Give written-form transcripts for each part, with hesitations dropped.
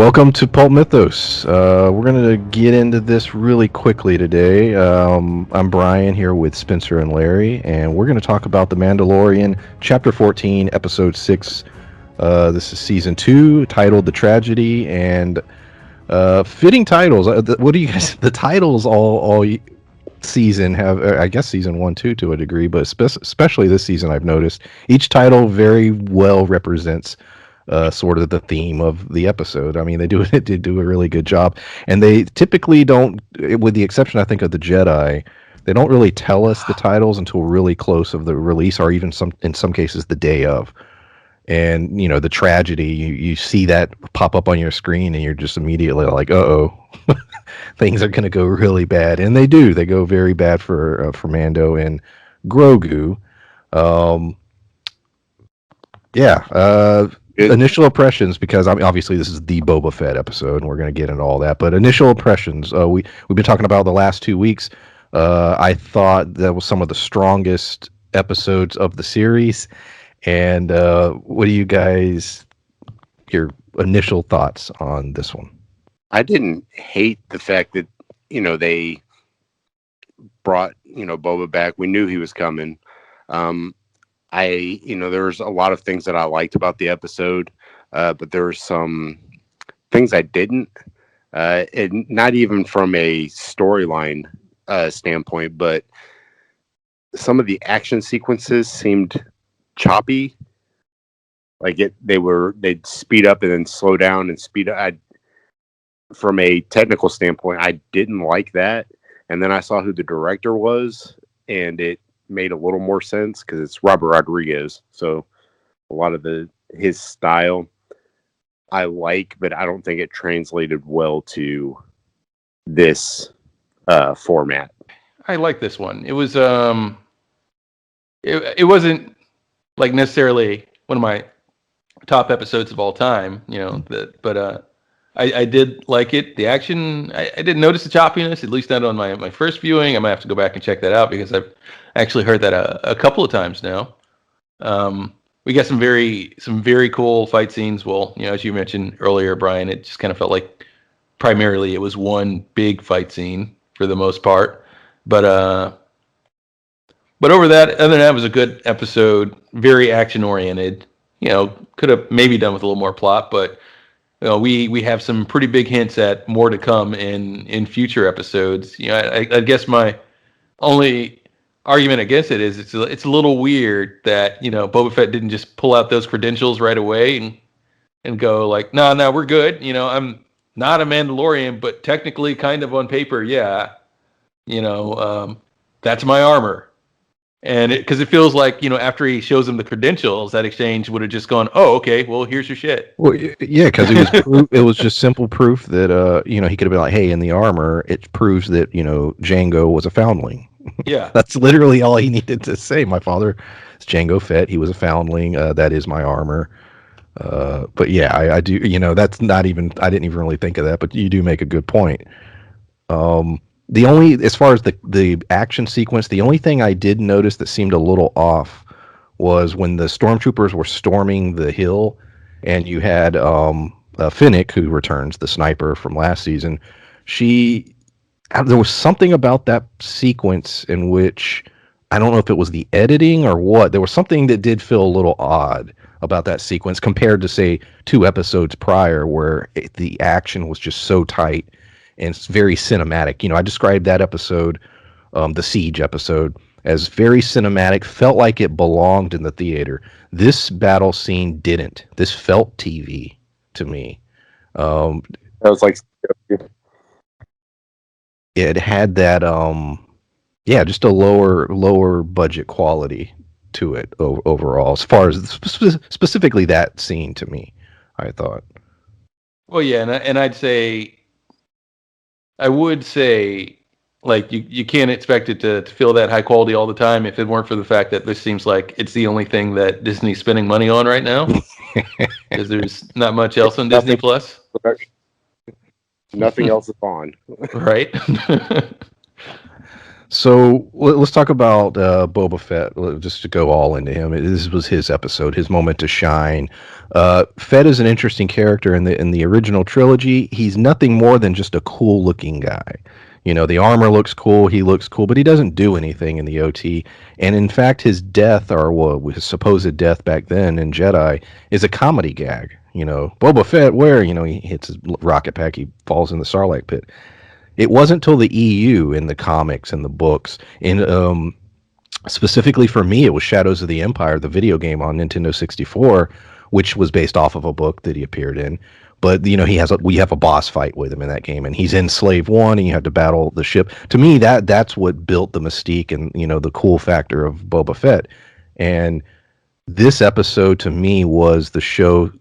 Welcome to Pulp Mythos. We're going to get into this really quickly today. I'm Brian here with Spencer and Larry, and we're going to talk about The Mandalorian, Chapter 14, Episode 6. This is Season 2, titled The Tragedy, and fitting titles. What do you guys... The titles all season have, I guess Season 1 too to a degree, but especially this season I've noticed, each title very well represents sort of the theme of the episode. I mean, they did do a really good job, and they typically don't, with the exception I think of the Jedi, they don't really tell us the titles until really close of the release, or even in some cases the day of. And you know, the tragedy, you see that pop up on your screen, and you're just immediately like, uh-oh, things are going to go really bad, and they do. They go very bad for Mando and Grogu. Initial impressions, because I mean, obviously this is the Boba Fett episode, and we're going to get into all that. But initial impressions, we've been talking about the last 2 weeks. I thought that was some of the strongest episodes of the series. And what do you guys, your initial thoughts on this one? I didn't hate the fact that, they brought, Boba back. We knew he was coming. There's a lot of things that I liked about the episode, but there were some things I didn't, and not even from a storyline standpoint, but some of the action sequences seemed choppy. Like they'd speed up and then slow down and speed up. From a technical standpoint, I didn't like that. And then I saw who the director was, and it made a little more sense because it's Robert Rodriguez. So a lot of his style I like, but I don't think it translated well to this format. I like this one. It was it wasn't like necessarily one of my top episodes of all time, but I did like it. The action, I didn't notice the choppiness, at least not on my first viewing. I might have to go back and check that out because I've actually heard that a couple of times now. We got some very cool fight scenes. Well, as you mentioned earlier, Brian, it just kind of felt like primarily it was one big fight scene for the most part. But other than that, it was a good episode, very action oriented. Could have maybe done with a little more plot, but we have some pretty big hints at more to come in future episodes. I guess my only argument against it is it's a little weird that Boba Fett didn't just pull out those credentials right away and go like, no, we're good. I'm not a Mandalorian, but technically, kind of on paper, yeah. That's my armor. And because it feels like, after he shows him the credentials, that exchange would have just gone, oh, okay, well, here's your shit. Well, yeah, because it was just simple proof that, he could have been like, hey, in the armor, it proves that, Jango was a foundling. Yeah. That's literally all he needed to say. My father is Jango Fett. He was a foundling. That is my armor. But yeah, I do, that's not even, I didn't even really think of that, but you do make a good point. As far as the action sequence, the only thing I did notice that seemed a little off was when the stormtroopers were storming the hill, and you had Finnick, who returns, the sniper from last season. There was something about that sequence in which, I don't know if it was the editing or what, there was something that did feel a little odd about that sequence compared to, say, 2 episodes prior, where the action was just so tight. And it's very cinematic. I described that episode, the Siege episode, as very cinematic, felt like it belonged in the theater. This battle scene didn't. This felt TV to me. That was like... It had that, just a lower budget quality to it overall, as far as specifically that scene to me, I thought. Well, yeah, and I would say, like, you can't expect it to feel that high quality all the time if it weren't for the fact that this seems like it's the only thing that Disney's spending money on right now. Because there's not much else on Disney Plus. Nothing else is on. Right? So let's talk about Boba Fett. Just to go all into him, this was his episode, his moment to shine. Fett is an interesting character in the original trilogy. He's nothing more than just a cool looking guy. You know, the armor looks cool, he looks cool, but he doesn't do anything in the OT. And in fact, his death, or well, his supposed death back then in Jedi, is a comedy gag. You know, Boba Fett, where he hits his rocket pack, he falls in the Sarlacc pit. It wasn't until the EU in the comics and the books, and specifically for me, it was Shadows of the Empire, the video game on Nintendo 64, which was based off of a book that he appeared in. But we have a boss fight with him in that game, and he's in Slave One, and you have to battle the ship. To me, that's what built the mystique and the cool factor of Boba Fett. And this episode to me was the show,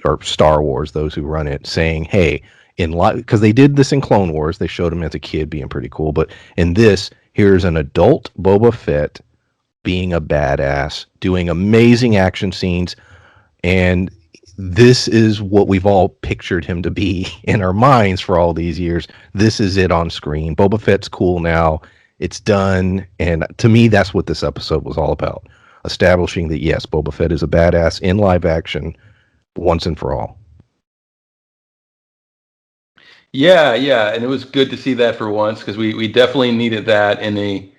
or Star Wars, those who run it, saying, "Hey, in life," because they did this in Clone Wars, they showed him as a kid being pretty cool, but in this, here's an adult Boba Fett being a badass, doing amazing action scenes, and this is what we've all pictured him to be in our minds for all these years. This is it on screen. Boba Fett's cool now. It's done, and to me, that's what this episode was all about. Establishing that, yes, Boba Fett is a badass in live action once and for all. Yeah, yeah, and it was good to see that for once because we definitely needed that in a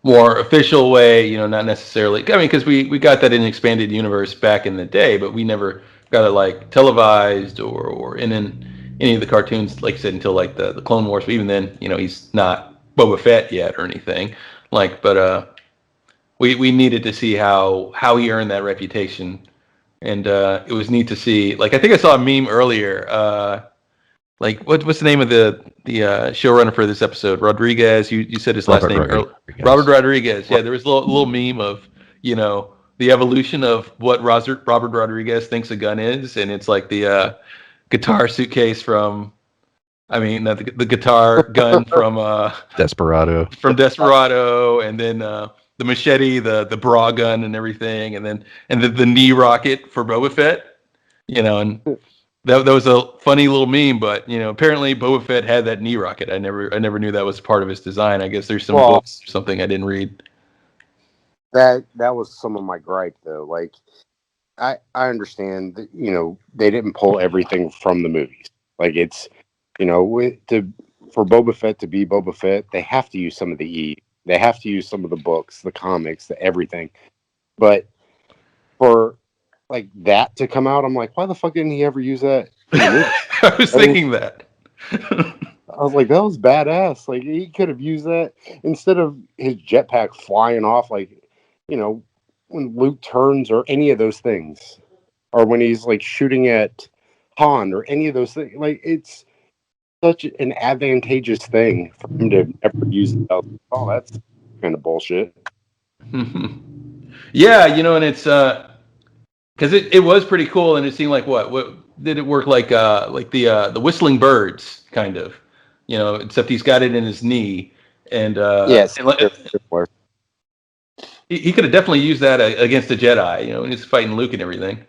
more official way, not necessarily. I mean, because we got that in expanded universe back in the day, but we never got it like televised or in any of the cartoons, like you said, until like the Clone Wars. But even then, he's not Boba Fett yet or anything. But we needed to see how he earned that reputation, and it was neat to see. Like I think I saw a meme earlier. Like what's the name of the showrunner for this episode? Rodriguez. You said his last name. Robert Rodriguez. Yeah, there was a little meme of the evolution of what Robert Rodriguez thinks a gun is, and it's like the guitar suitcase from. I mean, the guitar gun from Desperado. From Desperado, and then the machete, the bra gun, and everything, and then the knee rocket for Boba Fett. And that was a funny little meme, but apparently Boba Fett had that knee rocket. I never knew that was part of his design. I guess there's some books or something I didn't read. That was some of my gripe though. Like I understand that they didn't pull everything from the movies. Like it's for Boba Fett to be Boba Fett, they have to use some of the they have to use some of the books, the comics, the everything. But for like that to come out, I'm like, why the fuck didn't he ever use that? I was thinking that. I was like, that was badass. Like he could have used that instead of his jetpack flying off, like when Luke turns or any of those things, or when he's like shooting at Han or any of those things. Like it's such an advantageous thing for him to ever use it. Oh, that's kind of bullshit. Yeah, and it's because it was pretty cool, and it seemed like what did it work like the whistling birds kind of, except he's got it in his knee, and yes, he could have definitely used that against a Jedi, when he's fighting Luke and everything.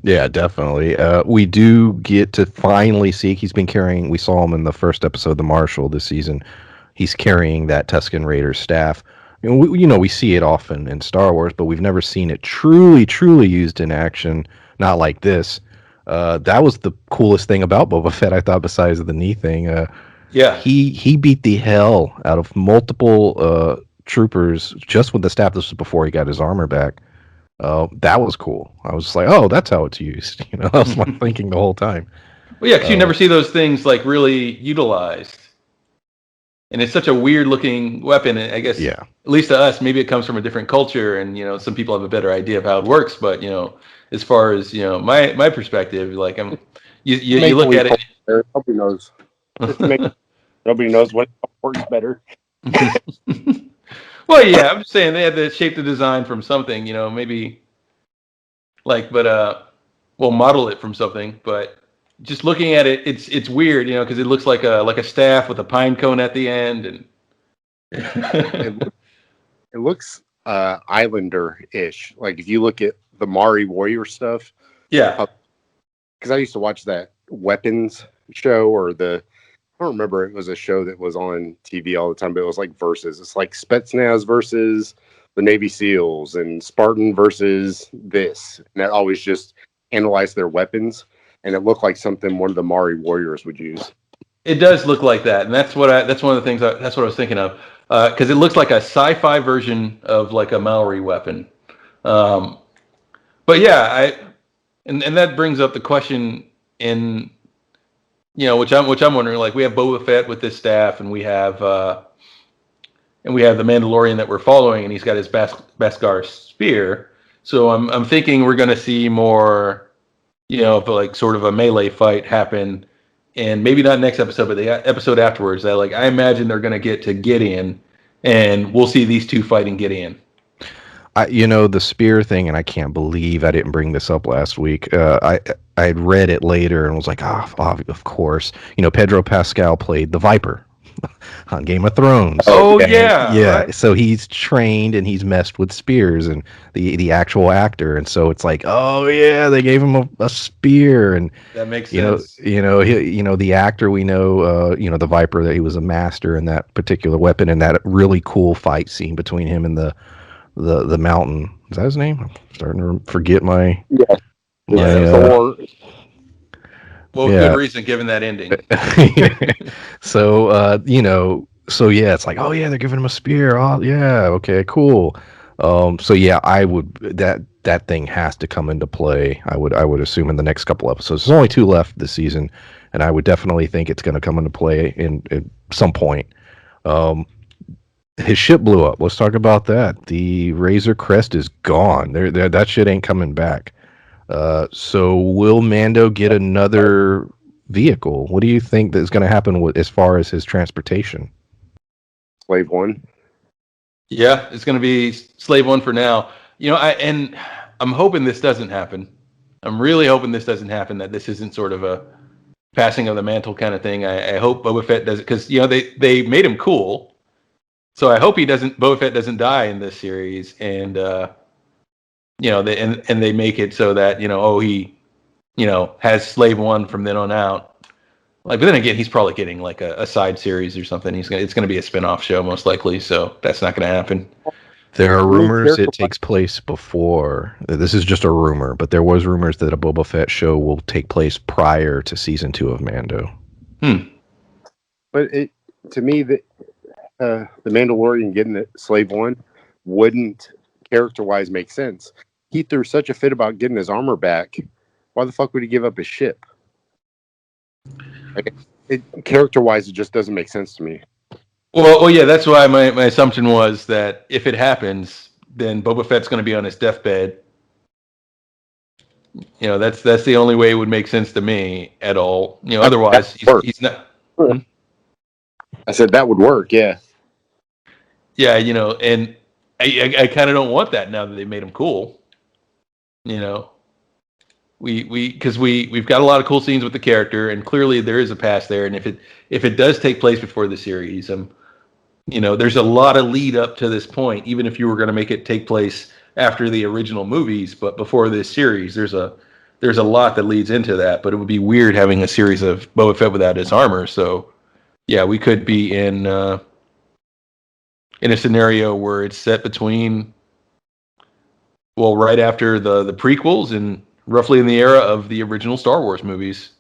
Yeah, definitely. We do get to finally see he's been carrying. We saw him in the first episode, the Marshal, this season. He's carrying that Tusken Raider staff. We see it often in Star Wars, but we've never seen it truly used in action. Not like this. That was the coolest thing about Boba Fett, I thought, besides the knee thing. Yeah, he beat the hell out of multiple troopers just with the staff. This was before he got his armor back. That was cool. I was just like, oh, that's how it's used. That was my thinking the whole time. Well, yeah, because you never see those things like really utilized. And it's such a weird looking weapon. I guess, yeah. At least to us, maybe it comes from a different culture, and some people have a better idea of how it works. But as far as my perspective, like you look at it. Nobody knows. Nobody knows what works better. Well, yeah, I'm just saying they had to shape the design from something. Maybe we'll model it from something, but. Just looking at it, it's weird, because it looks like a staff with a pine cone at the end, and it looks Islander-ish. Like if you look at the Mari Warrior stuff, yeah, because I used to watch that weapons show or the I don't remember. It was a show that was on TV all the time, but it was like versus. It's like Spetsnaz versus the Navy SEALs and Spartan versus this. And that always just analyzed their weapons, and it looked like something one of the Mari warriors would use. It does look like that, and that's one of the things. That's what I was thinking of, because it looks like a sci-fi version of like a Maori weapon. Um, but yeah, and that brings up the question in, which I'm wondering. Like, we have Boba Fett with his staff, and we have the Mandalorian that we're following, and he's got his Beskar spear. So I'm thinking we're going to see more, of like sort of a melee fight happen, and maybe not next episode, but the episode afterwards. That, like, I imagine they're going to get to Gideon, and we'll see these two fighting Gideon. The spear thing, and I can't believe I didn't bring this up last week. I had read it later and was like, of course. Pedro Pascal played the Viper on Game of Thrones. Oh, yeah. Yeah. Right. So he's trained and he's messed with spears and the actual actor. And so it's like, oh yeah, they gave him a spear. And that makes sense. The actor we know, the Viper, that he was a master in that particular weapon, and that really cool fight scene between him and the mountain. Is that his name? I'm starting to forget my. Thor. Well, good reason given that ending. So, it's like, oh yeah, they're giving him a spear. Oh yeah, okay, cool. I would that thing has to come into play. I would assume in the next couple episodes. There's only 2 left this season, and I would definitely think it's going to come into play at some point. His ship blew up. Let's talk about that. The Razor Crest is gone. That shit ain't coming back. So will Mando get another vehicle? What do you think is going to happen as far as his transportation? Slave One. Yeah, it's going to be Slave One for now. I'm hoping this doesn't happen. I'm really hoping this doesn't happen. That this isn't sort of a passing of the mantle kind of thing. I hope Boba Fett does it, because they made him cool. So I hope Boba Fett doesn't die in this series, and they make it so that he has Slave One from then on out. Like, but then again, he's probably getting like a side series or something. It's going to be a spin-off show most likely, so that's not going to happen. There are rumors it takes place before. This is just a rumor, but there was rumors that a Boba Fett show will take place prior to season 2 of Mando. But to me, the Mandalorian getting the Slave One wouldn't character-wise make sense. He threw such a fit about getting his armor back. Why the fuck would he give up his ship? Character-wise, it just doesn't make sense to me. Well, yeah, that's why my assumption was that if it happens, then Boba Fett's going to be on his deathbed. That's the only way it would make sense to me at all. Otherwise, he's not. I said that would work, yeah. Yeah, and I kind of don't want that now that they made him cool. Because we've got a lot of cool scenes with the character, and clearly there is a past there. And if it does take place before the series, there's a lot of lead up to this point. Even if you were going to make it take place after the original movies, but before this series, there's a lot that leads into that. But it would be weird having a series of Boba Fett without his armor. So yeah, we could be in a scenario where it's set between, right after the prequels and roughly in the era of the original Star Wars movies.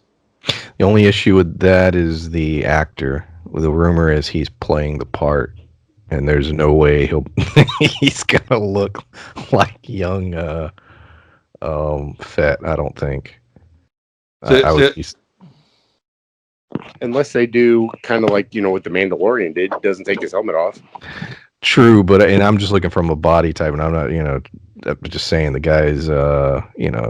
The only issue with that is the actor. The rumor is he's playing the part, and there's no way he's gonna look like young Fett. I don't think. Unless they do kind of like what the Mandalorian did, doesn't take his helmet off. True, and I'm just looking from a body type, and I'm not, I'm just saying the guy's,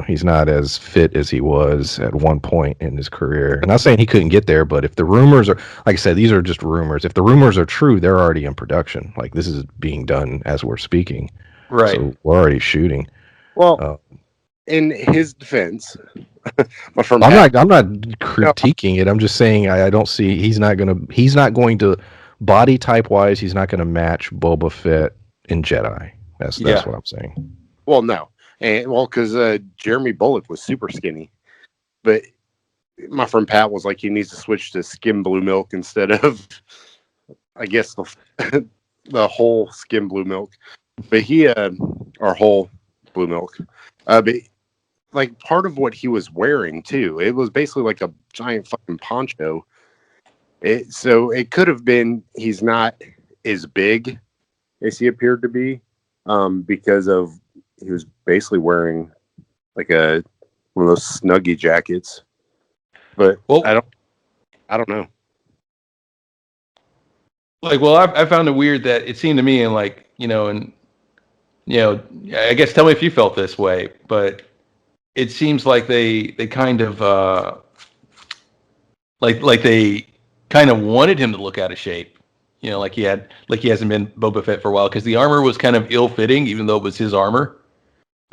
he's not as fit as he was at one point in his career. I'm not saying he couldn't get there, but if the rumors are, like I said, these are just rumors. If the rumors are true, they're already in production. Like, this is being done as we're speaking. Right. So we're already shooting. Well, in his defense, I'm not critiquing it. I'm just saying I don't see he's not going to body type wise. He's not going to match Boba Fett in Jedi. That's what I'm saying. Well, no, because Jeremy Bullock was super skinny, but my friend Pat was like, he needs to switch to skim blue milk instead of, I guess, the the whole skim blue milk. But or whole blue milk. But like part of what he was wearing too, it was basically like a giant fucking poncho. So it could have been he's not as big as he appeared to be, because of he was basically wearing like one of those snuggie jackets. But Well, I don't know. like, well, I found it weird that it seemed to me, and like, I guess tell me if you felt this way, but it seems like they kind of like they kind of wanted him to look out of shape. Like he hasn't been Boba Fett for a while because the armor was kind of ill-fitting, even though it was his armor.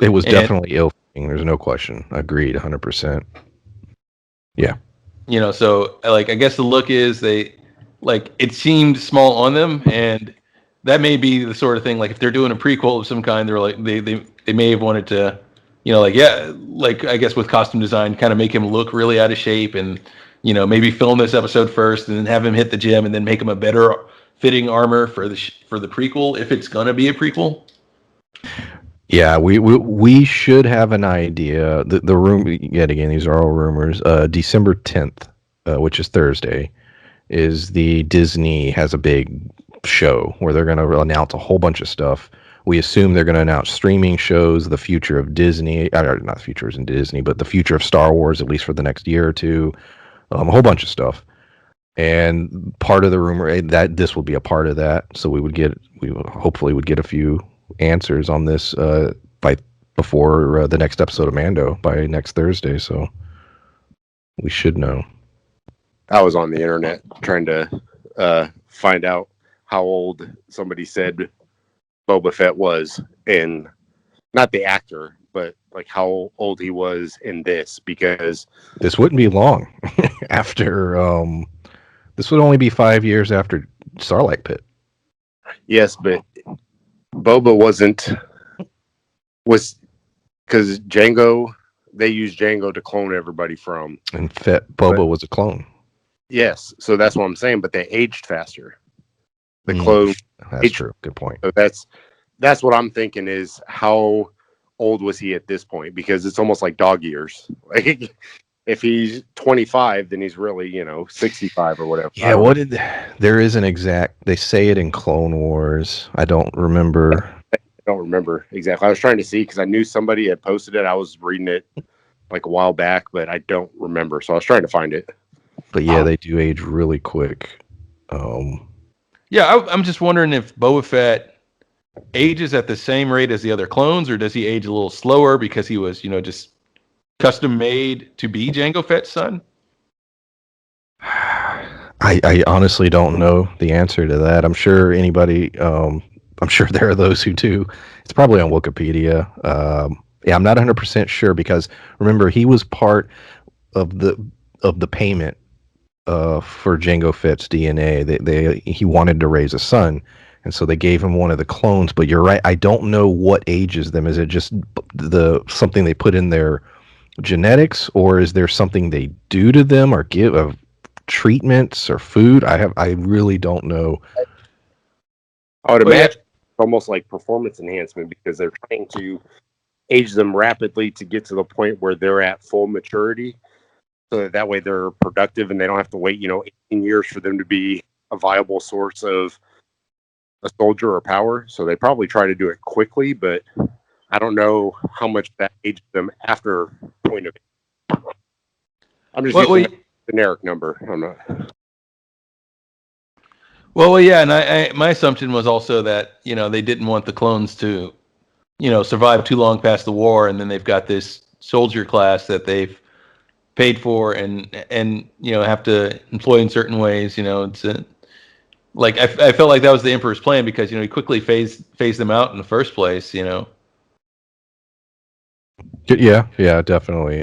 It was definitely ill-fitting. There's no question. Agreed, 100%. Yeah. So like I guess the look is it seemed small on them, and that may be the sort of thing. Like if they're doing a prequel of some kind, they're like they may have wanted to, like I guess with costume design, kind of make him look really out of shape, and maybe film this episode first, and then have him hit the gym, and then make him a better fitting armor for the prequel if it's gonna be a prequel. Yeah, we should have an idea. The room, yet again, these are all rumors. December 10th, which is Thursday, is the Disney has a big show where they're going to announce a whole bunch of stuff. We assume they're going to announce streaming shows, the future of Disney, not the future in Disney, but the future of Star Wars, at least for the next year or two, a whole bunch of stuff. And part of the rumor that this will be a part of that, so we hopefully would get a few answers on this before the next episode of Mando by next Thursday. So we should know. I was on the internet trying to find out how old somebody said Boba Fett was, and not the actor, but like how old he was in this, because this wouldn't be long after. This would only be 5 years after Starlight Pit. Yes, but Boba was because Jango. They used Jango to clone everybody from, and Boba was a clone. Yes, so that's what I'm saying. But they aged faster. The clone. That's true. Good point. So that's what I'm thinking is how old was he at this point? Because it's almost like dog years. Like if he's 25, then he's really 65 or whatever. Yeah. There is an exact. They say it in Clone Wars. I don't remember. I don't remember exactly. I was trying to see because I knew somebody had posted it. I was reading it like a while back, but I don't remember. So I was trying to find it. But yeah, they do age really quick. Yeah, I'm just wondering if Boba Fett ages at the same rate as the other clones, or does he age a little slower because he was, just custom made to be Jango Fett's son? I honestly don't know the answer to that. I'm sure I'm sure there are those who do. It's probably on Wikipedia. Yeah, I'm not 100% sure because remember he was part of the payment for Jango Fett's DNA. He wanted to raise a son, and so they gave him one of the clones. But you're right. I don't know what ages them. Is it just something they put in their genetics, or is there something they do to them or give treatments or food? I really don't know. I would imagine almost like performance enhancement because they're trying to age them rapidly to get to the point where they're at full maturity, so that way they're productive and they don't have to wait 18 years for them to be a viable source of a soldier or power. So they probably try to do it quickly, but I don't know how much that ages them after point of it. I'm just using a generic number. I'm not. Well, yeah, and my assumption was also that they didn't want the clones to survive too long past the war, and then they've got this soldier class that they've paid for and have to employ in certain ways. It's like I felt like that was the Emperor's plan because he quickly phased them out in the first place. Yeah, definitely.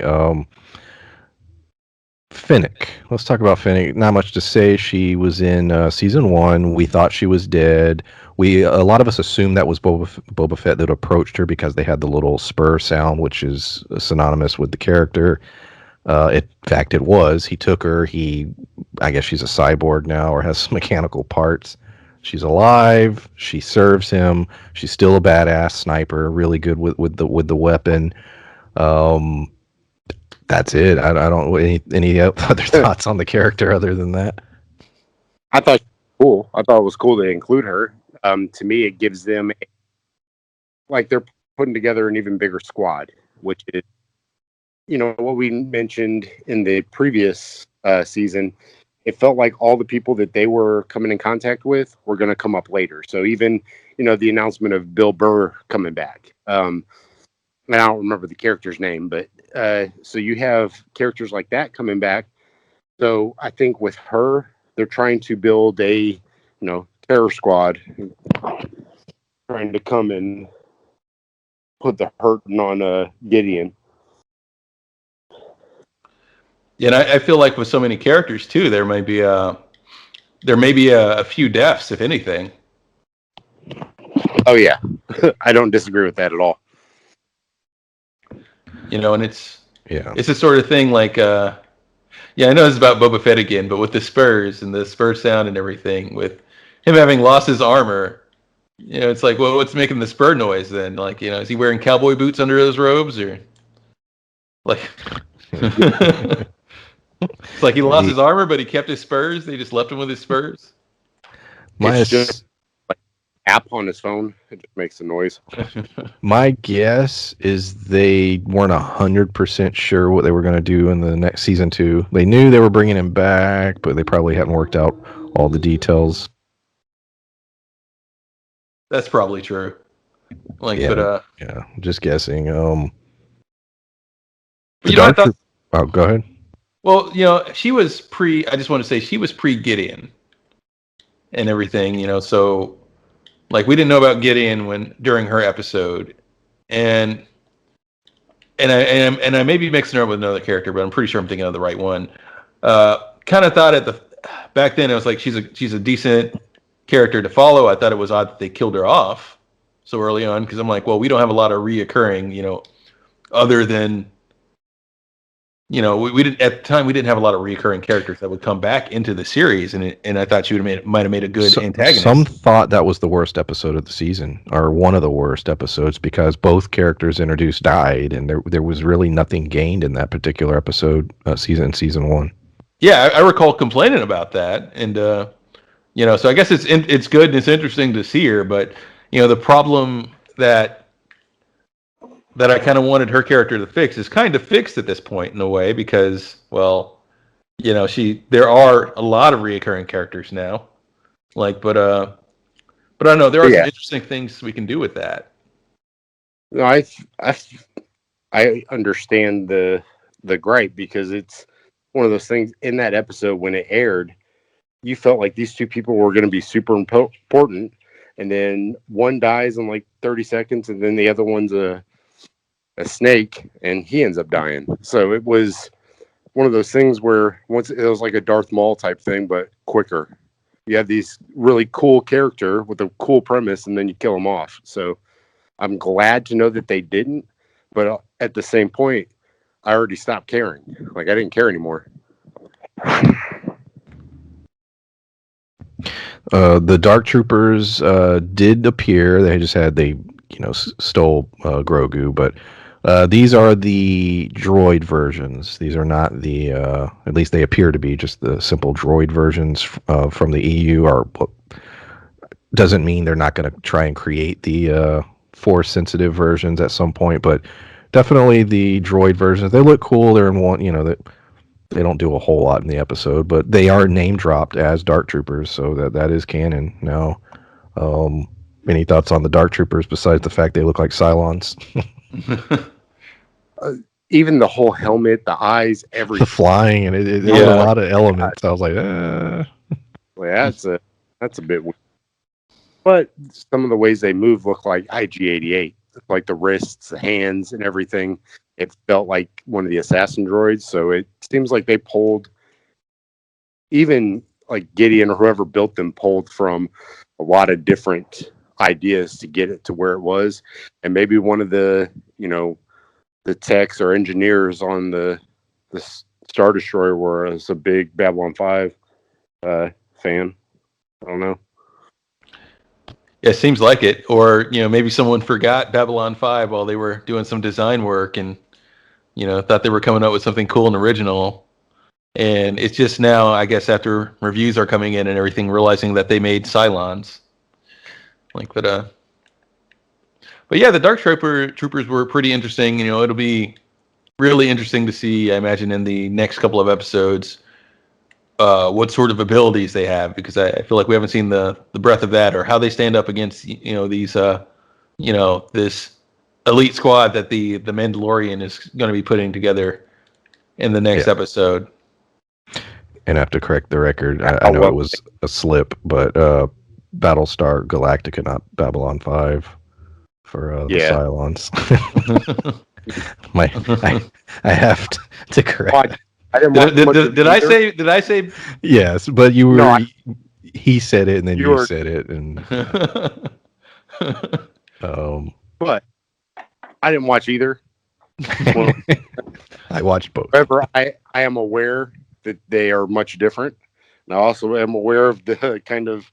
Finnick. Let's talk about Finnick. Not much to say. She was in season 1. We thought she was dead. A lot of us assumed that was Boba Fett that approached her because they had the little spur sound, which is synonymous with the character. In fact, it was. He took her. I guess she's a cyborg now, or has mechanical parts. She's alive. She serves him. She's still a badass sniper, really good with the weapon. Um, that's it. I don't any other thoughts on the character other than that. I thought cool. I thought it was cool to include her. To me, it gives them like they're putting together an even bigger squad, which is what we mentioned in the previous season. It felt like all the people that they were coming in contact with were going to come up later. So even the announcement of Bill Burr coming back. And I don't remember the character's name, but so you have characters like that coming back. So I think with her, they're trying to build a terror squad, trying to come and put the hurting on Gideon. Yeah, and I feel like with so many characters too, there may be a few deaths, if anything. Oh yeah, I don't disagree with that at all. And it's Yeah. the sort of thing like I know it's about Boba Fett again, but with the spurs and the spur sound and everything, with him having lost his armor, it's like, well, what's making the spur noise then? Like, is he wearing cowboy boots under those robes, or like? It's like he lost his armor, but he kept his spurs. They just left him with his spurs. It's just like app on his phone. It just makes a noise. My guess is they weren't 100% sure what they were going to do in the next season 2. They knew they were bringing him back, but they probably hadn't worked out all the details. That's probably true. Like, yeah, but yeah, I'm just guessing. Go ahead. Well, she was I just want to say she was pre-Gideon and everything, so like we didn't know about Gideon during her episode, and I may be mixing her up with another character, but I'm pretty sure I'm thinking of the right one. Kind of thought back then it was like she's a decent character to follow. I thought it was odd that they killed her off so early on, because I'm like, well, we don't have a lot of reoccurring, other than we didn't at the time. We didn't have a lot of recurring characters that would come back into the series, and I thought she might have made a good antagonist. Some thought that was the worst episode of the season, or one of the worst episodes, because both characters introduced died, and there was really nothing gained in that particular episode, season 1. Yeah, I recall complaining about that, and so I guess it's good and it's interesting to see her, but the problem that I kind of wanted her character to fix is kind of fixed at this point in a way, because, well, there are a lot of reoccurring characters now, like, but I don't know, there are some interesting things we can do with that. No, I understand the gripe, because it's one of those things in that episode when it aired, you felt like these two people were going to be super important, and then one dies in like 30 seconds, and then the other one's a snake, and he ends up dying. So it was one of those things where once it was like a Darth Maul type thing, but quicker. You have these really cool character with a cool premise, and then you kill them off. So I'm glad to know that they didn't, but at the same point, I already stopped caring. Like, I didn't care anymore. The Dark Troopers did appear. They stole Grogu, but these are the droid versions. These are not the, at least they appear to be just the simple droid versions from the EU. Doesn't mean they're not going to try and create the Force-sensitive versions at some point, but definitely the droid versions. They look cool. They're in one, that they don't do a whole lot in the episode, but they are name dropped as Dark Troopers, so that is canon now. Any thoughts on the Dark Troopers besides the fact they look like Cylons? Even the whole helmet, the eyes, everything. The flying, and it had a lot of elements. I was like, Well, that's a bit weird. But some of the ways they move look like IG-88, like the wrists, the hands, and everything. It felt like one of the assassin droids. So it seems like they pulled, even like Gideon or whoever built them, pulled from a lot of different ideas to get it to where it was. And maybe one of the, the techs or engineers on the the Star Destroyer, whereas a big Babylon 5 fan. I don't know. Yeah, it seems like it. Or, maybe someone forgot Babylon 5 while they were doing some design work and, thought they were coming up with something cool and original. And it's just now, I guess, after reviews are coming in and everything, realizing that they made Cylons. But yeah, the Dark Troopers were pretty interesting. It'll be really interesting to see, I imagine, in the next couple of episodes, what sort of abilities they have, because I feel like we haven't seen the breadth of that, or how they stand up against these this elite squad that the Mandalorian is going to be putting together in the next episode. And I have to correct the record. I know it was a slip, but Battlestar Galactica, not Babylon 5, for the Cylons. I have to correct. Did I say? Yes, but you were. No, he said it, and then you said it, and. But I didn't watch either. Well, I watched both. However, I am aware that they are much different, and I also am aware of the kind of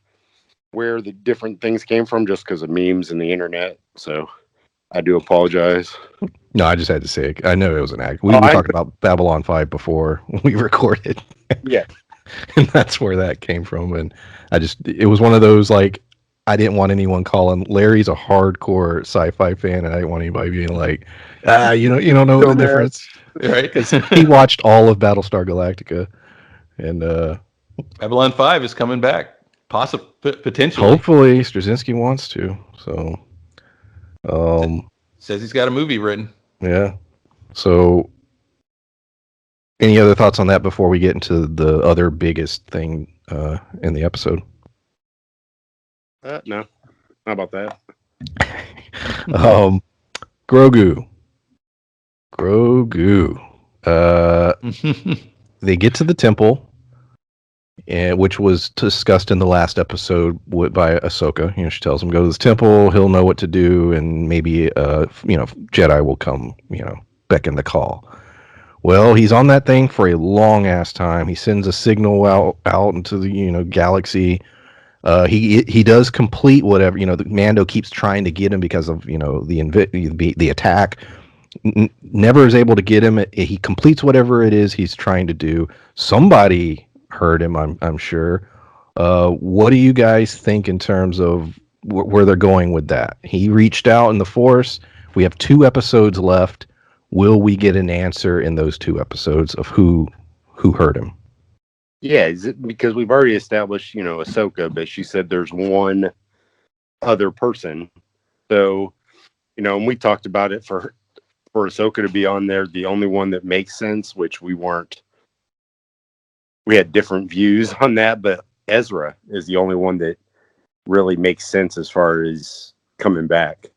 where the different things came from, just because of memes and the internet. So I do apologize. No, I just had to say it. I know it was an act. We were talking about Babylon 5 before we recorded. Yeah. And that's where that came from. And it was one of those, like, I didn't want anyone calling. Larry's a hardcore sci-fi fan, and I didn't want anybody being like, you don't know the difference. Right? Because he watched all of Battlestar Galactica. And Babylon 5 is coming back. Potentially. Hopefully, Straczynski wants to. So, says he's got a movie written. Yeah. So, any other thoughts on that before we get into the other biggest thing in the episode? No. How about that? Grogu. They get to the temple, which was discussed in the last episode by Ahsoka. She tells him, go to this temple, he'll know what to do, and maybe Jedi will come, beckon the call. Well, he's on that thing for a long ass time. He sends a signal out into the galaxy. He does complete whatever, the Mando keeps trying to get him because of the attack. Never is able to get him. He completes whatever it is he's trying to do. Somebody heard him, I'm sure. What do you guys think in terms of where they're going with that? He reached out in the Force. We have 2 episodes left. Will we get an answer in those 2 episodes of who heard him? Yeah, because we've already established, Ahsoka, but she said there's one other person. So, and we talked about it for Ahsoka to be on there, the only one that makes sense, which we weren't. We had different views on that, but Ezra is the only one that really makes sense as far as coming back.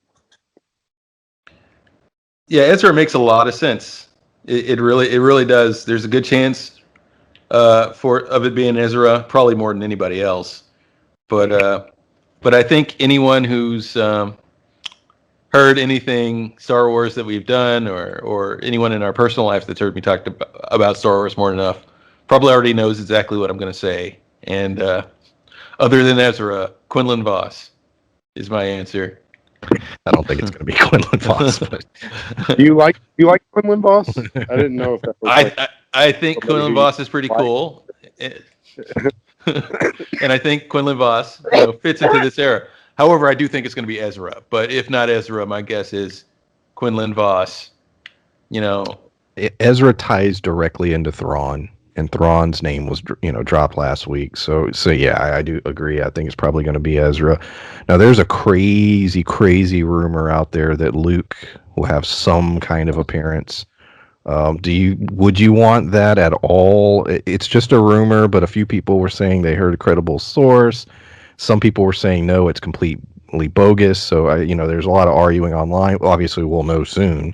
Yeah, Ezra makes a lot of sense. It really does. There's a good chance of it being Ezra, probably more than anybody else. But I think anyone who's heard anything Star Wars that we've done, or anyone in our personal life that's heard me talk about Star Wars more than enough, probably already knows exactly what I'm going to say. And other than Ezra, Quinlan Vos is my answer. I don't think it's going to be Quinlan Vos. But... Do you like Quinlan Vos? I didn't know if that was I think Quinlan Vos is pretty cool. And I think Quinlan Vos fits into this era. However, I do think it's going to be Ezra. But if not Ezra, my guess is Quinlan Vos. Ezra ties directly into Thrawn, and Thrawn's name was dropped last week. So yeah, I do agree. I think it's probably going to be Ezra. Now, there's a crazy rumor out there that Luke will have some kind of appearance. Would you want that at all? It's just a rumor, but a few people were saying they heard a credible source. Some people were saying no, it's completely bogus. So there's a lot of arguing online. Obviously, we'll know soon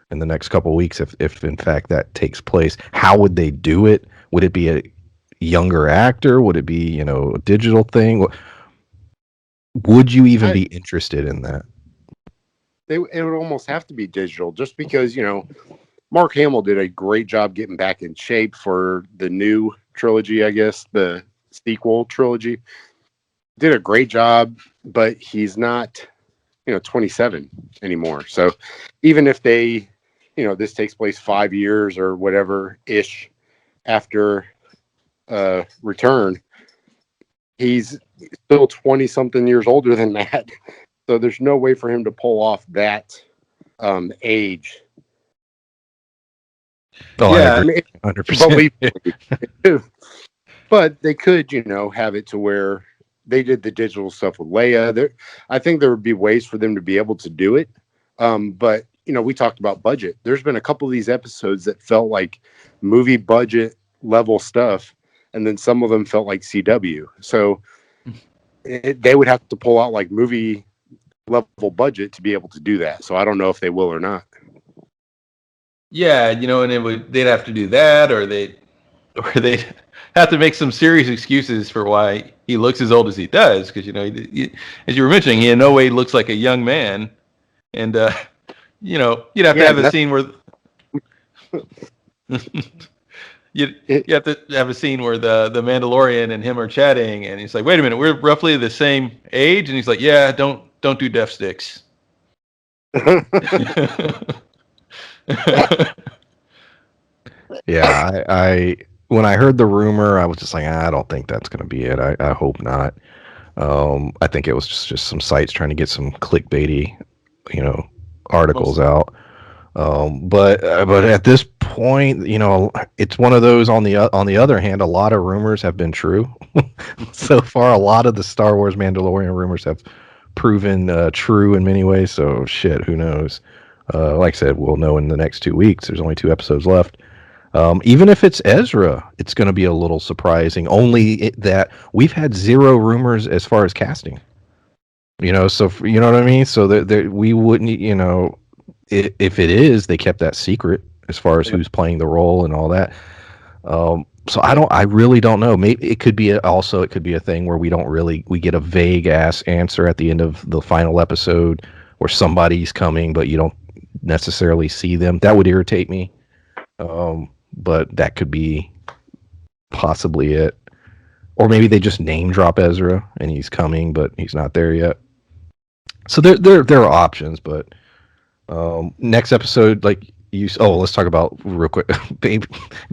in the next couple of weeks if in fact that takes place. How would they do it? Would it be a younger actor? Would it be a digital thing? Would you even be interested in that? It would almost have to be digital, just because Mark Hamill did a great job getting back in shape for the new trilogy, I guess, the sequel trilogy. Did a great job, but he's not, 27 anymore. So even if they, this takes place 5 years or whatever ish after Return, he's still 20 something years older than that. So there's no way for him to pull off that age. Oh, Yeah. I agree, 100%. But they could, have it to where they did the digital stuff with Leia. I think there would be ways for them to be able to do it. But, we talked about budget. There's been a couple of these episodes that felt like movie budget level stuff. And then some of them felt like CW. So they would have to pull out like movie level budget to be able to do that. So I don't know if they will or not. Yeah, and they'd have to do that, or they'd have to make some serious excuses for why he looks as old as he does. Because as you were mentioning, he in no way looks like a young man, and you'd have to have a scene where you have to have a scene where the Mandalorian and him are chatting, and he's like, "Wait a minute, we're roughly the same age," and he's like, "Yeah, don't do death sticks." Yeah, I when I heard the rumor, I was just like, I don't think that's going to be it. I hope not. I think it was just some sites trying to get some clickbaity, articles out. But at this point, it's one of those. On the other hand, a lot of rumors have been true so far. A lot of the Star Wars Mandalorian rumors have proven true in many ways. So shit, who knows? Like I said, we'll know in the next 2 weeks. There's only 2 episodes left. Even if it's Ezra, it's going to be a little surprising. Only that we've had 0 rumors as far as casting. So you know what I mean. So that we wouldn't, if it is, they kept that secret as far as who's playing the role and all that. So I really don't know. Maybe it could be a thing where we get a vague ass answer at the end of the final episode where somebody's coming, but you don't necessarily see them. That would irritate me. But that could be possibly it. Or maybe they just name drop Ezra and he's coming, but he's not there yet. So there are options, but next episode, like let's talk about real quick, Babe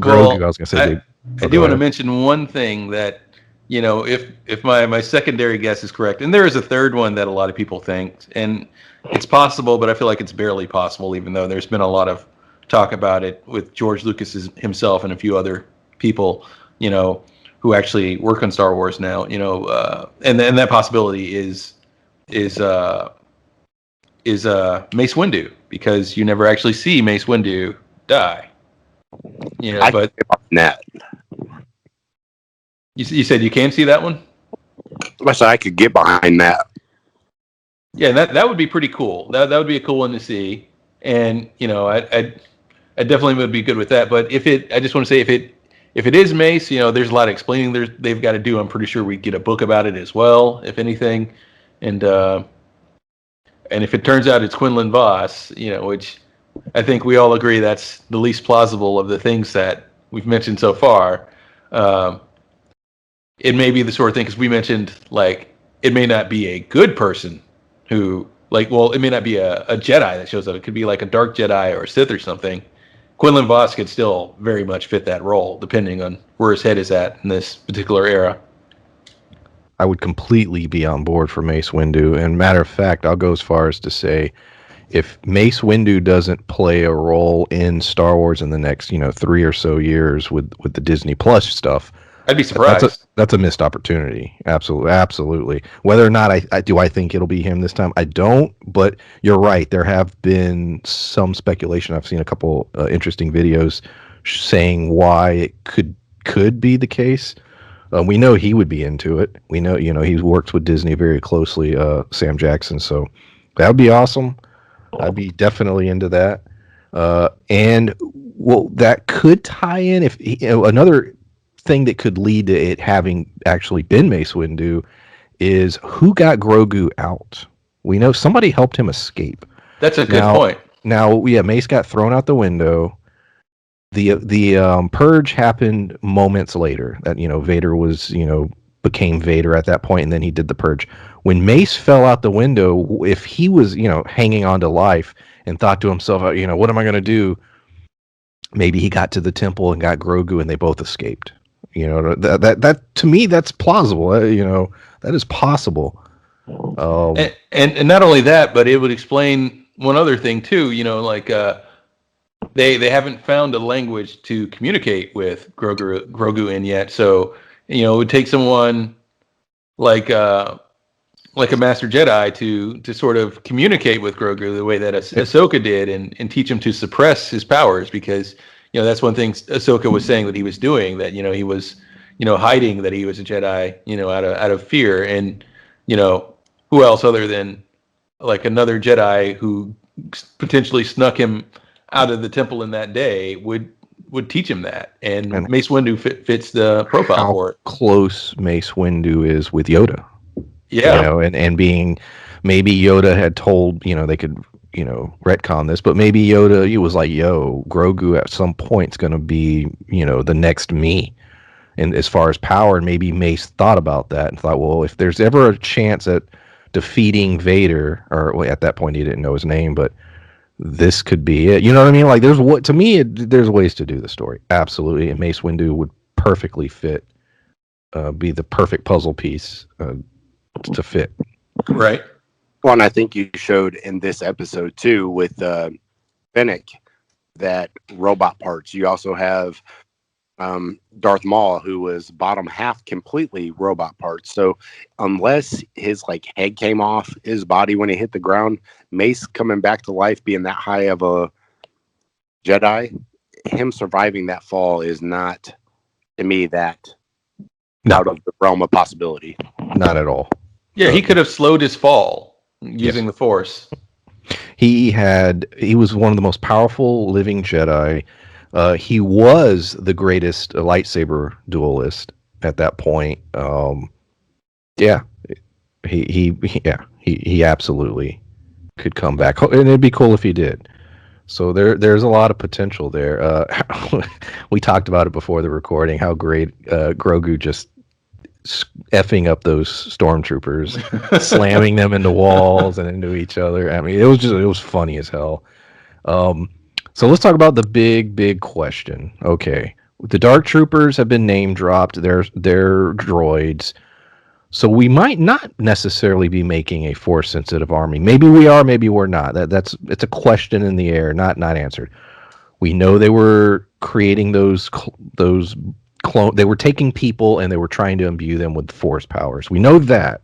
Grogu. I was gonna say, I do want to mention one thing that if my secondary guess is correct, and there is a third one that a lot of people think, and it's possible, but I feel like it's barely possible, even though there's been a lot of talk about it with George Lucas himself and a few other people, who actually work on Star Wars now, and that possibility is Mace Windu, because you never actually see Mace Windu die. But that. You said you can see that one? I could get behind that. Yeah, that would be pretty cool. That would be a cool one to see, and I definitely would be good with that. But I just want to say if it is Mace, there's a lot of explaining they've got to do. I'm pretty sure we'd get a book about it as well, if anything, and if it turns out it's Quinlan Voss, which I think we all agree that's the least plausible of the things that we've mentioned so far. It may be the sort of thing, because we mentioned, like, it may not be a good person who, it may not be a Jedi that shows up. It could be like a Dark Jedi or a Sith or something. Quinlan Voss could still very much fit that role, depending on where his head is at in this particular era. I would completely be on board for Mace Windu. And matter of fact, I'll go as far as to say, if Mace Windu doesn't play a role in Star Wars in the next, 3 or so years with the Disney Plus stuff, I'd be surprised. That's a missed opportunity. Absolutely. Whether or not I think it'll be him this time, I don't. But you're right. There have been some speculation. I've seen a couple interesting videos saying why it could be the case. We know he would be into it. We know, he works with Disney very closely, Sam Jackson. So that would be awesome. I'd be definitely into that. And that could tie in if another thing that could lead to it having actually been Mace Windu is who got Grogu out. We know somebody helped him escape. That's a good point. Now, Mace got thrown out the window. the purge happened moments later. That Vader was became Vader at that point, and then he did the purge. When Mace fell out the window, if he was hanging on to life and thought to himself, what am I going to do? Maybe he got to the temple and got Grogu, and they both escaped. That to me, that's plausible. That is possible. And not only that, but it would explain one other thing too. Like they haven't found a language to communicate with Grogu in yet. So it would take someone like a Master Jedi to sort of communicate with Grogu the way that Ahsoka did, and teach him to suppress his powers, because that's one thing Ahsoka was saying that he was doing, that he was hiding that he was a Jedi, out of fear. And who else other than like another Jedi who potentially snuck him out of the temple in that day would teach him that. And Mace Windu fits the profile for it. Close Mace Windu is with Yoda. Yeah. And being, maybe Yoda had told, they could, retcon this, but maybe Yoda, he was like, yo, Grogu at some point's going to be, the next me. And as far as power, and maybe Mace thought about that and thought, well, if there's ever a chance at defeating Vader, or at that point he didn't know his name, but this could be it. You know what I mean? Like, there's ways to do the story. Absolutely. And Mace Windu would perfectly fit, be the perfect puzzle piece to fit. Right. Well, and I think you showed in this episode too with Finnick that robot parts. You also have Darth Maul, who was bottom half completely robot parts. So unless his head came off his body when he hit the ground, Mace coming back to life, being that high of a Jedi, him surviving that fall is not, to me, that out of the realm of possibility. Not at all. Yeah, he could have slowed his fall using the Force. He was one of the most powerful living Jedi. He was the greatest lightsaber duelist at that point. He absolutely could come back, and it'd be cool if he did. So there's a lot of potential there. We talked about it before the recording, how great Grogu just effing up those stormtroopers, slamming them into walls and into each other. I mean, it was funny as hell. So let's talk about the big question. Okay, the Dark Troopers have been name dropped. They're droids. So we might not necessarily be making a Force sensitive army. Maybe we are, maybe we're not. It's a question in the air, not answered. We know they were creating those clone. They were taking people and they were trying to imbue them with Force powers. We know that.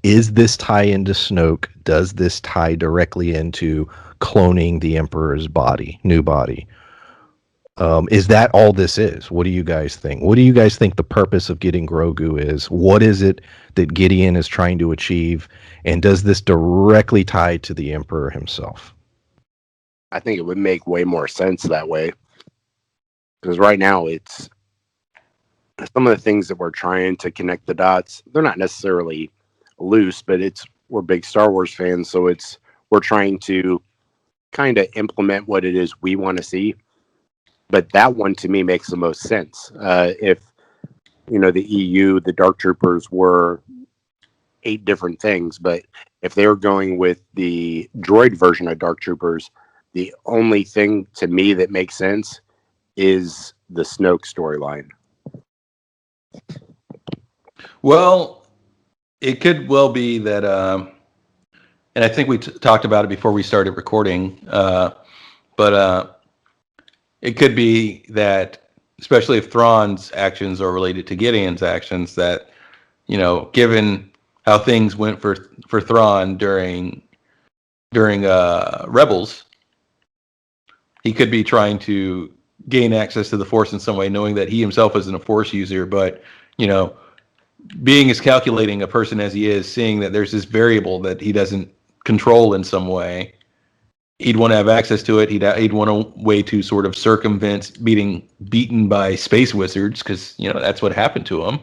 Is this tie into Snoke? Does this tie directly into cloning the Emperor's new body? Is that all this is? What do you guys think? What do you guys think the purpose of getting Grogu is? What is it that Gideon is trying to achieve? And does this directly tie to the Emperor himself? I think it would make way more sense that way. Because right now it's some of the things that we're trying to connect the dots. They're not necessarily loose, but we're big Star Wars fans, so we're trying to kind of implement what it is we want to see. But that one to me makes the most sense. If the EU, the Dark Troopers were 8 different things, but if they were going with the droid version of Dark Troopers, the only thing to me that makes sense is the Snoke storyline. Well, it could well be that, and I think we talked about it before we started recording, but it could be that, especially if Thrawn's actions are related to Gideon's actions, that, given how things went for Thrawn during Rebels, he could be trying to gain access to the Force in some way, knowing that he himself isn't a Force user, but, being as calculating a person as he is, seeing that there's this variable that he doesn't control in some way, he'd want to have access to it. He'd want a way to sort of circumvent being beaten by space wizards, because that's what happened to him.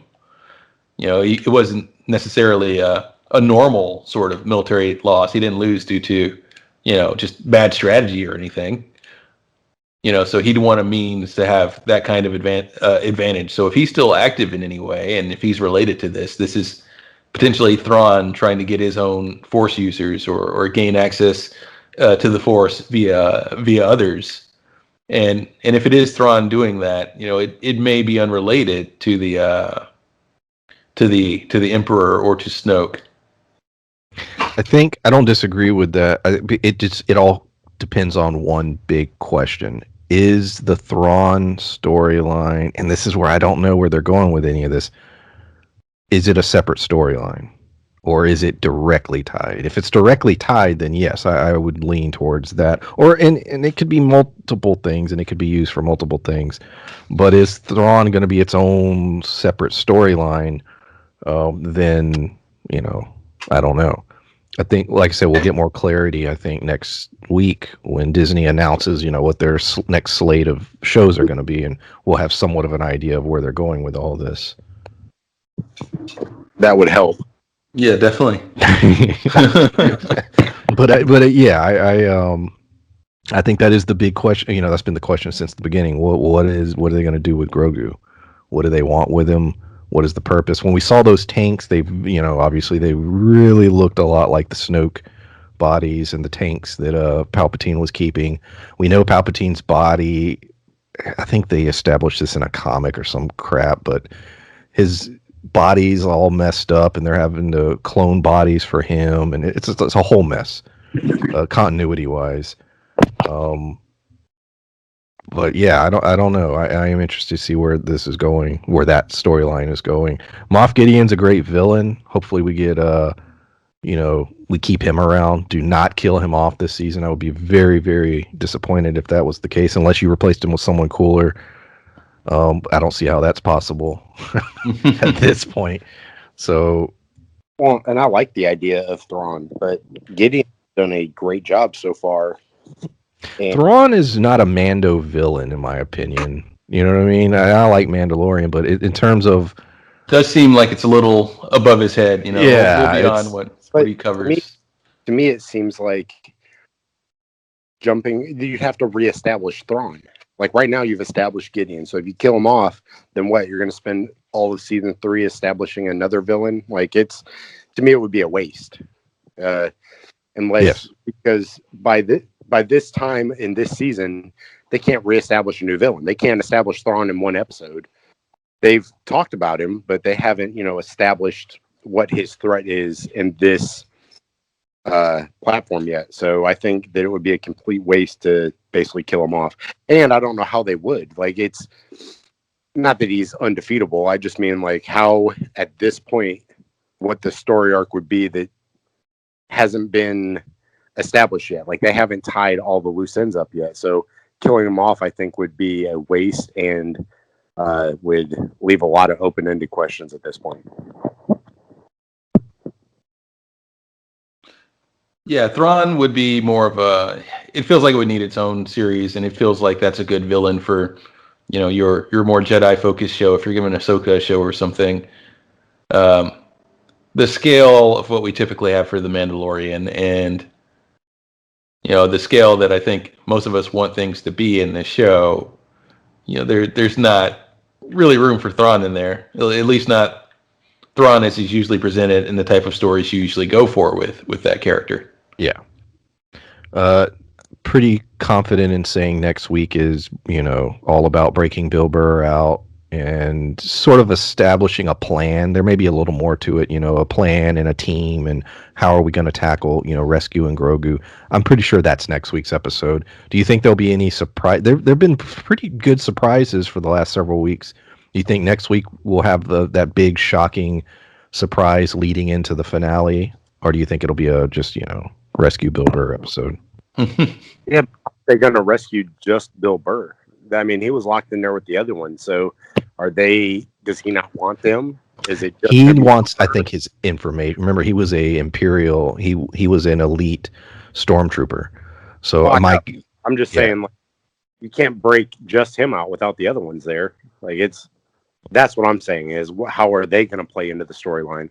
It wasn't necessarily a normal sort of military loss. He didn't lose due to just bad strategy or anything. So he'd want a means to have that kind of advantage. So if he's still active in any way, and if he's related to this is potentially Thrawn trying to get his own Force users or gain access to the Force via others. And if it is Thrawn doing that, it may be unrelated to the Emperor or to Snoke. I think I don't disagree with that. It all depends on one big question. Is the Thrawn storyline, and this is where I don't know where they're going with any of this, is it a separate storyline? Or is it directly tied? If it's directly tied, then yes, I would lean towards that. And it could be multiple things, and it could be used for multiple things. But is Thrawn going to be its own separate storyline? Then I don't know. I think, like I said, we'll get more clarity, I think, next week when Disney announces, what their next slate of shows are going to be, and we'll have somewhat of an idea of where they're going with all this. That would help. Yeah, definitely. I think that is the big question. That's been the question since the beginning. What are they going to do with Grogu? What do they want with him? What is the purpose? When we saw those tanks, obviously they really looked a lot like the Snoke bodies and the tanks that Palpatine was keeping. We know Palpatine's body. I think they established this in a comic or some crap, but his body's all messed up, and they're having to clone bodies for him, and it's a whole mess, continuity wise. But yeah, I don't know. I am interested to see where this is going, where that storyline is going. Moff Gideon's a great villain. Hopefully we get we keep him around. Do not kill him off this season. I would be very, very disappointed if that was the case, unless you replaced him with someone cooler. I don't see how that's possible at this point. So, well, and I like the idea of Thrawn, but Gideon's done a great job so far. And Thrawn is not a Mando villain, in my opinion. You know what I mean? I like Mandalorian, but in terms of, does seem like it's a little above his head. Yeah, beyond what he covers. To me, it seems like you'd have to reestablish Thrawn. Like right now, you've established Gideon. So if you kill him off, then what? You're going to spend all of season 3 establishing another villain? Like to me, it would be a waste. Because by this time in this season, they can't reestablish a new villain. They can't establish Thrawn in one episode. They've talked about him, but they haven't, established what his threat is in this platform yet. So I think that it would be a complete waste to basically kill him off. And I don't know how they would. Like, it's not that he's undefeatable. I just mean, like, how at this point, what the story arc would be that hasn't been established yet. Like, they haven't tied all the loose ends up yet. So killing him off, I think, would be a waste and would leave a lot of open-ended questions at this point. Yeah, Thrawn would be more of it feels like it would need its own series, and it feels like that's a good villain for, your more Jedi-focused show. If you're giving Ahsoka a show or something, the scale of what we typically have for The Mandalorian, and the scale that I think most of us want things to be in this show, there's not really room for Thrawn in there. At least not Thrawn as he's usually presented in the type of stories you usually go for with that character. Yeah. Pretty confident in saying next week is, all about breaking Bill Burr out and sort of establishing a plan. There may be a little more to it, a plan and a team, and how are we going to tackle, rescuing Grogu. I'm pretty sure that's next week's episode. Do you think there'll be any surprise? There've been pretty good surprises for the last several weeks. Do you think next week we'll have that big shocking surprise leading into the finale, or do you think it'll be a just rescue Bill Burr episode? Yeah, they're going to rescue just Bill Burr. I mean, he was locked in there with the other one. So, does he not want them? Is it just he wants? I think his information. Remember, he was a Imperial. He was an elite stormtrooper. So well, I'm just saying, like, you can't break just him out without the other ones there. Like, that's what I'm saying is, how are they going to play into the storyline?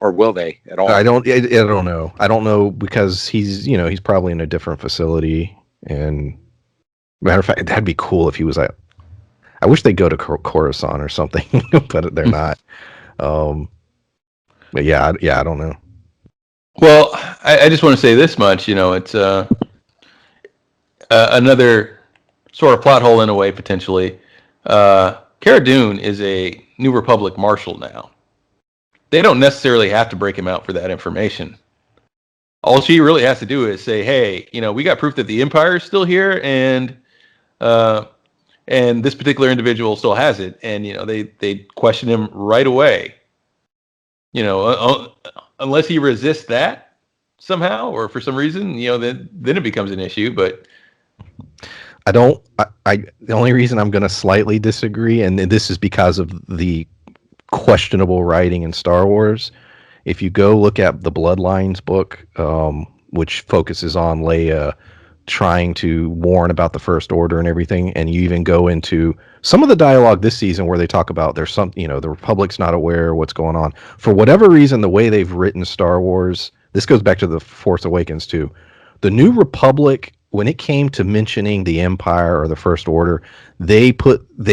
Or will they at all? I don't know. I don't know because he's probably in a different facility, and Matter of fact, that'd be cool if he was like. I wish they'd go to Coruscant or something, but they're not. Um, but yeah, I don't know. Well, I just want to say this much. It's another sort of plot hole in a way, potentially. Cara Dune is a New Republic marshal now. They don't necessarily have to break him out for that information. All she really has to do is say, "Hey, we got proof that the Empire is still here, uh, and this particular individual still has it." And they question him right away. Unless he resists that somehow or for some reason, then it becomes an issue. But I don't. The only reason I'm going to slightly disagree, and this is because of the questionable writing in Star Wars. If you go look at the Bloodlines book, which focuses on Leia trying to warn about the First Order and everything, and you even go into some of the dialogue this season where they talk about there's some, the Republic's not aware of what's going on. For whatever reason, the way they've written Star Wars, this goes back to the Force Awakens too. The New Republic, when it came to mentioning the Empire or the First Order, they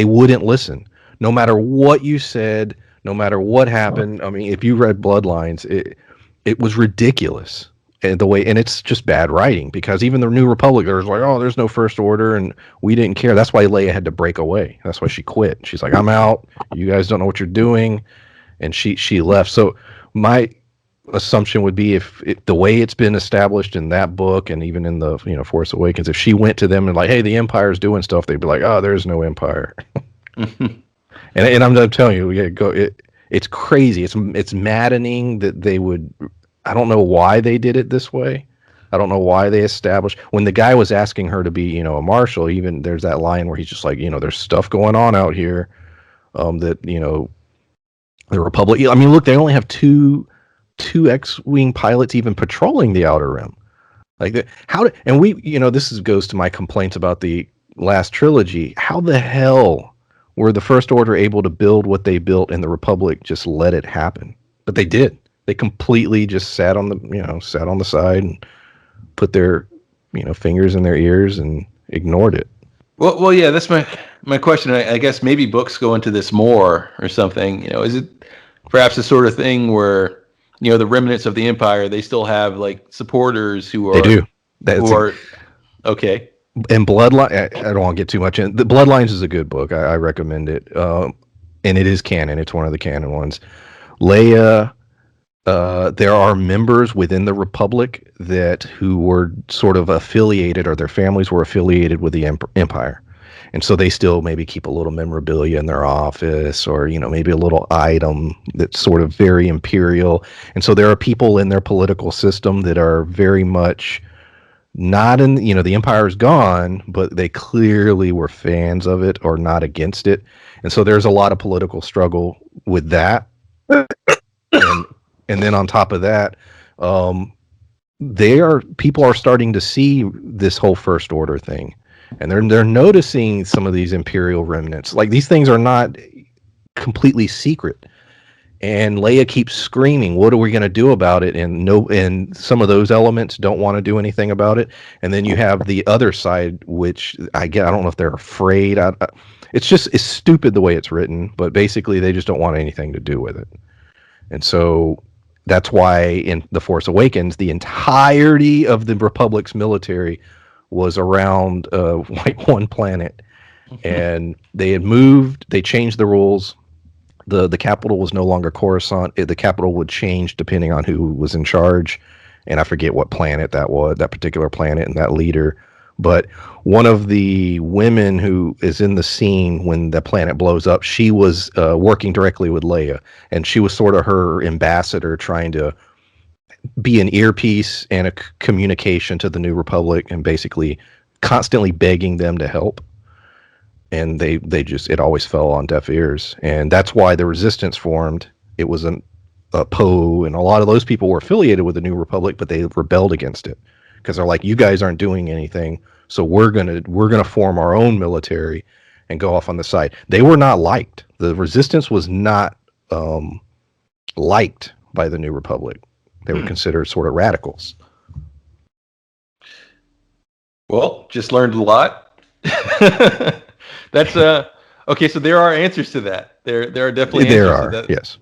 wouldn't listen. No matter what you said, no matter what happened. I mean, if you read Bloodlines, it was ridiculous. And it's just bad writing, because even the New Republic, there's like, oh, there's no First Order, and we didn't care. That's why Leia had to break away. That's why she quit. She's like, I'm out. You guys don't know what you're doing, and she left. So my assumption would be, if the way it's been established in that book and even in the Force Awakens, if she went to them and like, hey, the Empire's doing stuff, they'd be like, oh, there's no Empire. And I'm telling you, it's crazy. It's maddening that they would. I don't know why they did it this way. I don't know why they established, when the guy was asking her to be, a marshal. Even there's that line where he's just like, there's stuff going on out here, that the Republic. I mean, look, they only have two X-wing pilots even patrolling the Outer Rim. Like, this goes to my complaints about the last trilogy. How the hell were the First Order able to build what they built and the Republic just let it happen? But they did. They completely just sat on the side and put their, fingers in their ears and ignored it. Well, yeah, that's my question. I guess maybe books go into this more or something. Is it perhaps the sort of thing where, the remnants of the Empire, they still have like supporters who are. They do. Okay. And Bloodline, I don't want to get too much in. The Bloodlines is a good book. I recommend it. And it is canon. It's one of the canon ones. Leia. There are members within the Republic who were sort of affiliated, or their families were affiliated with the Empire. And so they still maybe keep a little memorabilia in their office, or, maybe a little item that's sort of very imperial. And so there are people in their political system that are very much not in, the Empire is gone, but they clearly were fans of it or not against it. And so there's a lot of political struggle with that. And then on top of that, people are starting to see this whole First Order thing, and they're noticing some of these Imperial remnants. Like, these things are not completely secret. And Leia keeps screaming, "What are we going to do about it?" And some of those elements don't want to do anything about it. And then you have the other side, which I don't know if they're afraid. It's stupid the way it's written, but basically they just don't want anything to do with it. And so that's why in The Force Awakens, the entirety of the Republic's military was around one planet. And they had moved, they changed the rules. The capital was no longer Coruscant. The capital would change depending on who was in charge. And I forget what planet that was, that particular planet and that leader. But one of the women who is in the scene when the planet blows up, she was working directly with Leia, and she was sort of her ambassador, trying to be an earpiece and a communication to the New Republic, and basically constantly begging them to help. And it always fell on deaf ears, and that's why the Resistance formed. It was Poe, and a lot of those people were affiliated with the New Republic, but they rebelled against it. Because they're like, you guys aren't doing anything, so we're gonna form our own military and go off on the side. They were not liked. The Resistance was not liked by the New Republic. They were considered sort of radicals. Well, just learned a lot. That's okay. So there are answers to that. There are definitely There answers to are, that. yes.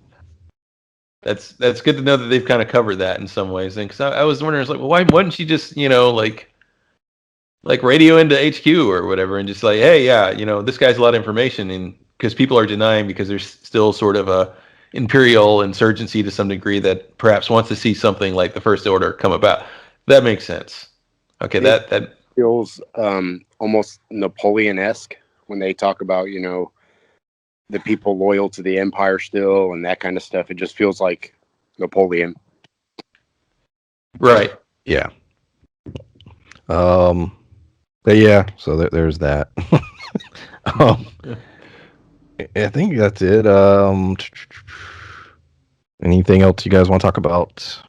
That's good to know that they've kind of covered that in some ways. And because I was wondering, it's like, well, why wouldn't she just like radio into HQ or whatever and just like, hey, yeah, this guy's a lot of information, and because people are denying because there's still sort of a imperial insurgency to some degree that perhaps wants to see something like the First Order come about. That makes sense. Okay, It that feels almost Napoleon-esque when they talk about, the people loyal to the Empire still and that kind of stuff. It just feels like Napoleon. right. Yeah. But yeah, so there's that. um, I think that's it. Anything else you guys want to talk about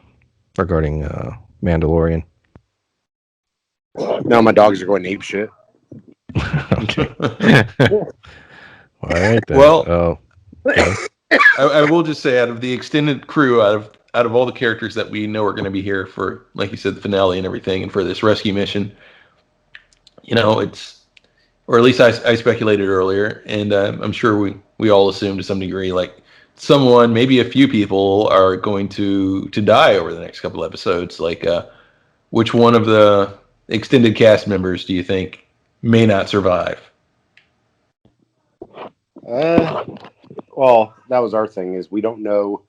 regarding Mandalorian? Now my dogs are going ape shit. Okay. All right then. Well, Oh, okay. I will just say, out of the extended crew, out of all the characters that we know are going to be here for, like you said, the finale and everything, and for this rescue mission, it's, or at least I speculated earlier, and I'm sure we all assume to some degree, like someone, maybe a few people, are going to die over the next couple episodes. Like, which one of the extended cast members do you think may not survive? Well, that was our thing, is we don't know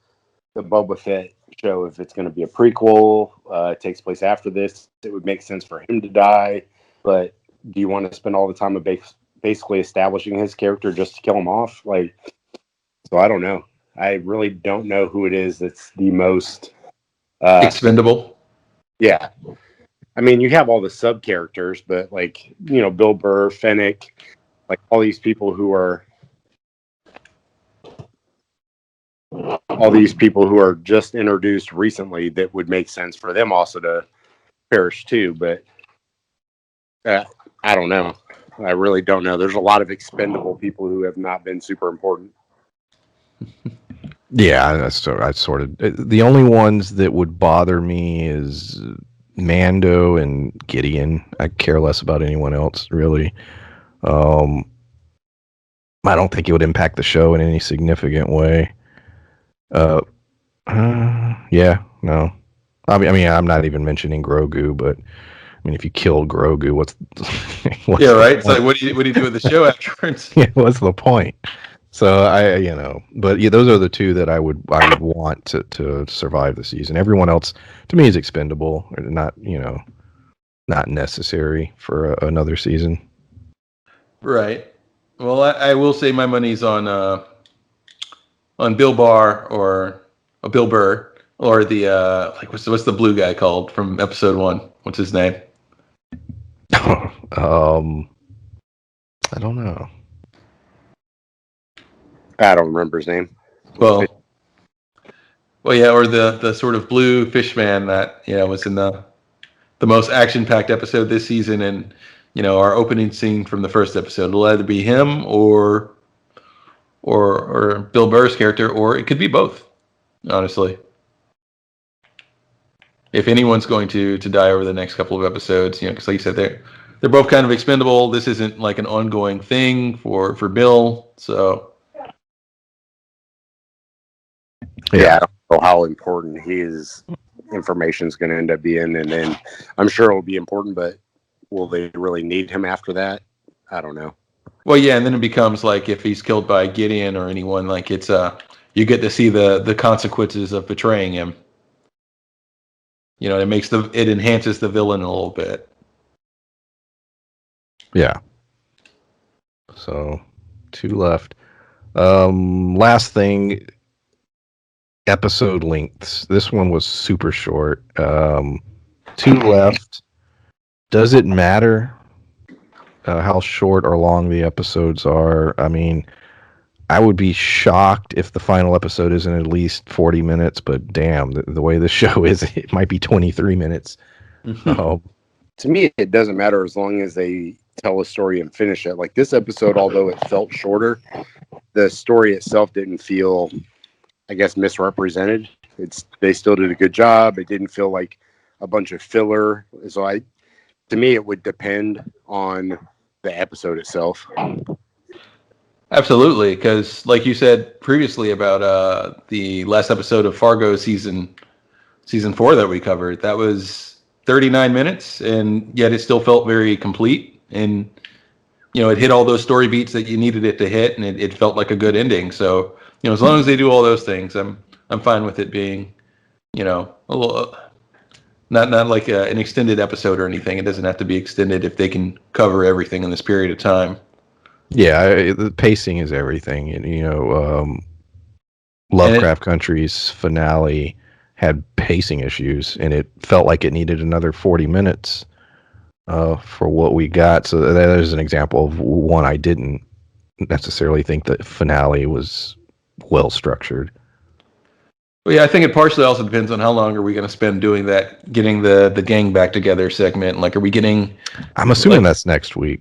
the Boba Fett show, if it's going to be a prequel. It takes place after this. It would make sense for him to die, but do you want to spend all the time of basically establishing his character just to kill him off? Like, so I don't know. I really don't know who it is that's the most Expendable. Yeah. I mean, you have all the sub characters, but like, Bill Burr, Finnick, like all these people who are just introduced recently, that would make sense for them also to perish too. But I don't know. I really don't know. There's a lot of expendable people who have not been super important. Yeah, I sort of the only ones that would bother me is Mando and Gideon. I care less about anyone else really. I don't think it would impact the show in any significant way. Yeah, no. I mean, I'm not even mentioning Grogu, but I mean, if you killed Grogu, what's Yeah, right. It's like, what do you do with the show afterwards? yeah, what's the point? So but yeah, those are the two that I would want to survive the season. Everyone else, to me, is expendable, or not necessary for another season. Right. Well, I will say my money's on Bill Barr or Bill Burr, or the like what's the blue guy called from episode 1? What's his name? I don't know. I don't remember his name. Well, yeah, or the sort of blue fish man that was in the most action-packed episode this season, and our opening scene from the first episode. It'll either be him or Bill Burr's character, or it could be both. Honestly, if anyone's going to die over the next couple of episodes, because like you said, they're both kind of expendable. This isn't like an ongoing thing for Bill, so Yeah, I don't know how important his information is going to end up being, and then I'm sure it'll be important, but will they really need him after that? I don't know. Well, yeah, and then it becomes like, if he's killed by Gideon or anyone, like it's you get to see the consequences of betraying him. It enhances the villain a little bit. Yeah. So 2 left. Last thing, episode lengths. This one was super short. 2 left. Does it matter how short or long the episodes are? I mean, I would be shocked if the final episode isn't at least 40 minutes, but damn, the way this show is, it might be 23 minutes. To me, it doesn't matter as long as they tell a story and finish it. Like this episode, although it felt shorter, the story itself didn't feel, I guess, misrepresented. They still did a good job. It didn't feel like a bunch of filler. So to me, it would depend on the episode itself. Absolutely, because like you said previously about the last episode of Fargo season 4 that we covered, that was 39 minutes, and yet it still felt very complete, and it hit all those story beats that you needed it to hit, and it felt like a good ending. So as long as they do all those things, I'm fine with it being a little not like an extended episode or anything. It doesn't have to be extended if they can cover everything in this period of time. Yeah, the pacing is everything. And, Lovecraft Country's finale had pacing issues, and it felt like it needed another 40 minutes for what we got. So that is an example of one I didn't necessarily think the finale was well structured. Well, yeah, I think it partially also depends on how long are we going to spend doing that, getting the gang back together segment. Like, are we getting... I'm assuming that's next week.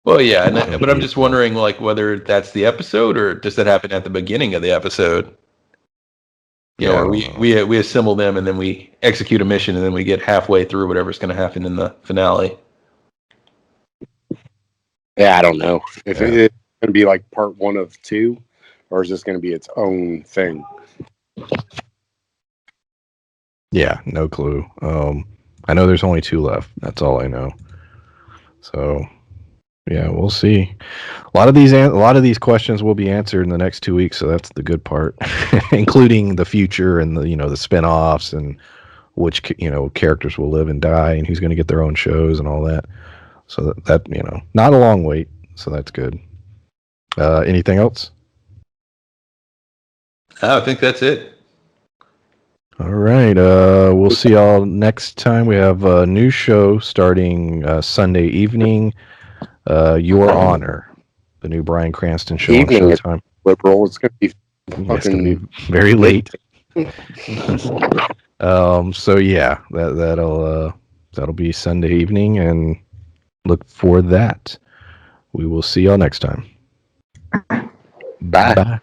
Well, yeah, but I'm just wondering, like, whether that's the episode or does that happen at the beginning of the episode? Or we assemble them and then we execute a mission and then we get halfway through whatever's going to happen in the finale. Yeah, I don't know if it's going to be like part 1 of 2, or is this going to be its own thing? Yeah, no clue. I know there's only 2 left. That's all I know. So. Yeah, we'll see. A lot of these questions will be answered in the next 2 weeks, so that's the good part, including the future and the spin-offs and which characters will live and die and who's going to get their own shows and all that. So that not a long wait, so that's good. Anything else? I think that's it. All right. We'll see y'all next time. We have a new show starting Sunday evening. Your Honor, the new Bryan Cranston show on Showtime. Liberal. It's going to be it's going to be very late. So yeah, that'll be Sunday evening, and look for that. We will see y'all next time. Bye.